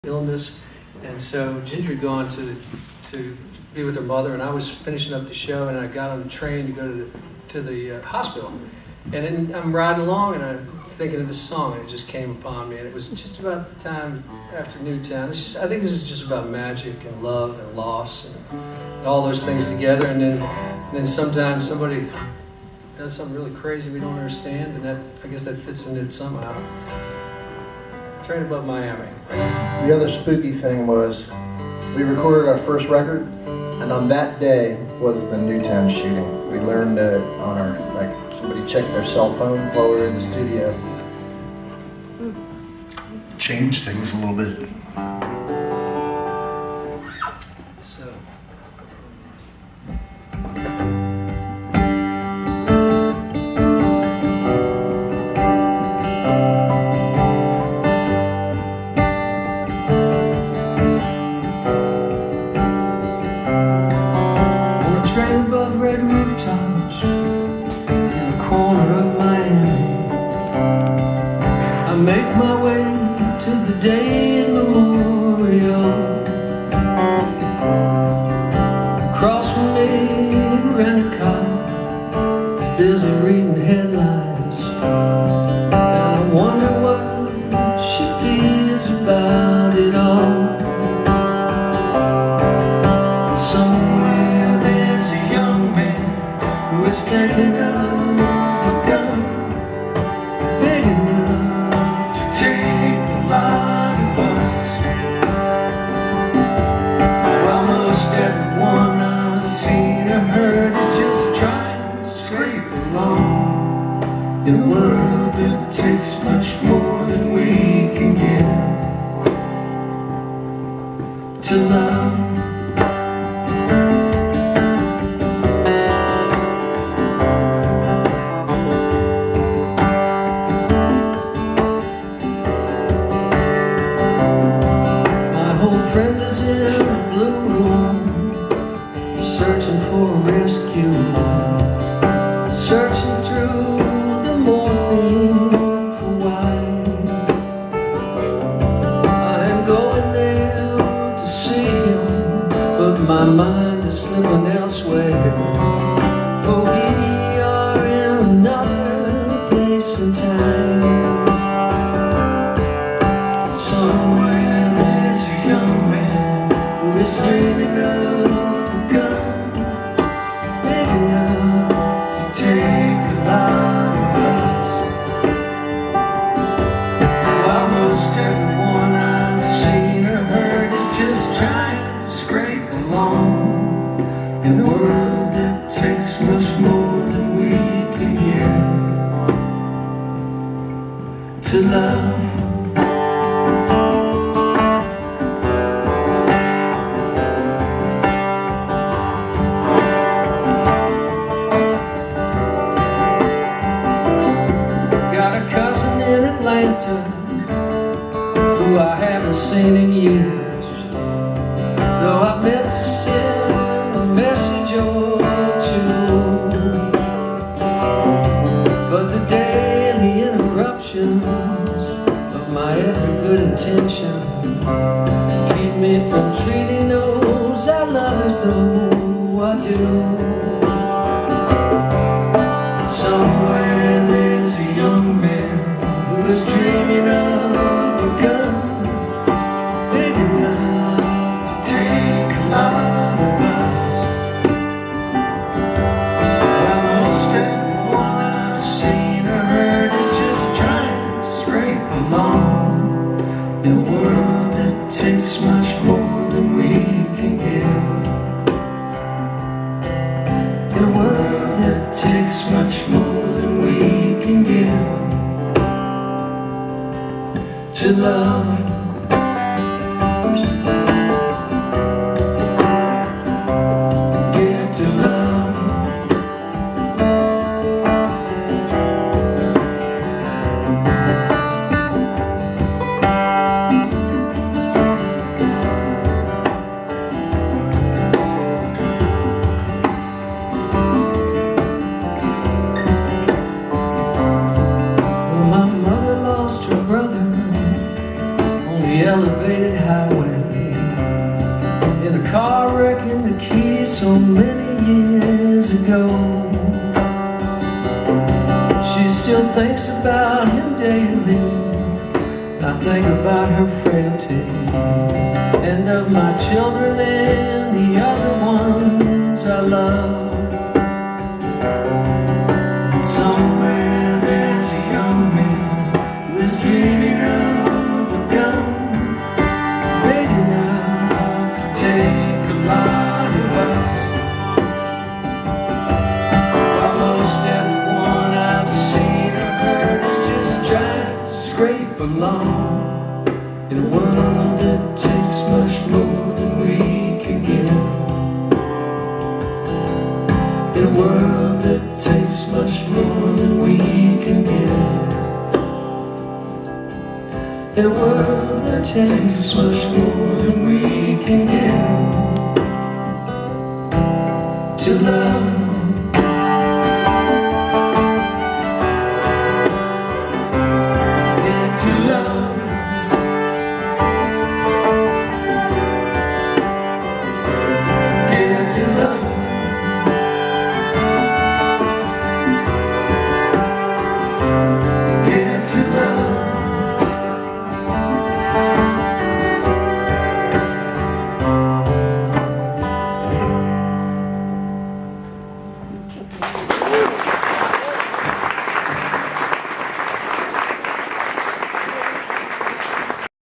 illness, and so Ginger had gone to be with her mother, and I was finishing up the show, and I got on the train to go to the hospital, and then I'm riding along, and I'm thinking of this song, and it just came upon me, and it was just about the time after Newtown. I think this is just about magic and love and loss and all those things together, and then sometimes somebody does something really crazy we don't understand, and I guess that fits into it somehow. Train Above Miami. The other spooky thing was we recorded our first record, and on that day was the Newtown shooting. We learned it on our, somebody checked their cell phone while we were in the studio. Changed things a little bit. So. Train above red rooftops in the corner of Miami, I make my way to the day in memorial. Across from me, rent-a-car is busy reading headlines, and I wonder what she feels about it all. Was thinking of a gun big enough to take a lot of us. Almost everyone I've seen or heard is just trying to scrape along in a world that takes much more than we can give to love. Friend is in a blue room, searching for a rescue, searching through the morphine for why. I am going there to see him, but my mind is slipping elsewhere, for we are in another place and time. Somewhere there's a young man who is dreaming of a gun big enough to take a lot of us. Almost everyone I've seen or heard is just trying to scrape along in a world that takes much more than we can give to love. Who I haven't seen in years, though I meant to send a message or two, but the daily interruptions of my every good intention keep me from treating those I love as though I do. Somewhere there's a young man who is dreaming of a gun big enough to take a lot of us. Almost everyone I've seen or heard is just trying to scrape along in a world that takes much more than we can give. In a world that takes much more than we can give to love. Yeah, to love. My mother lost her brother highway in a car wreck in the Keys so many years ago. She still thinks about him daily. I think about her frailty and of my children and the other ones I love. And somewhere there's a young man who is dreaming of a gun big enough to take a lot of us. While most everyone I've seen or heard is just trying to scrape along in a world that takes much more than we can give. In a world that takes much more than we can give. In a world that takes much more than we can give. To love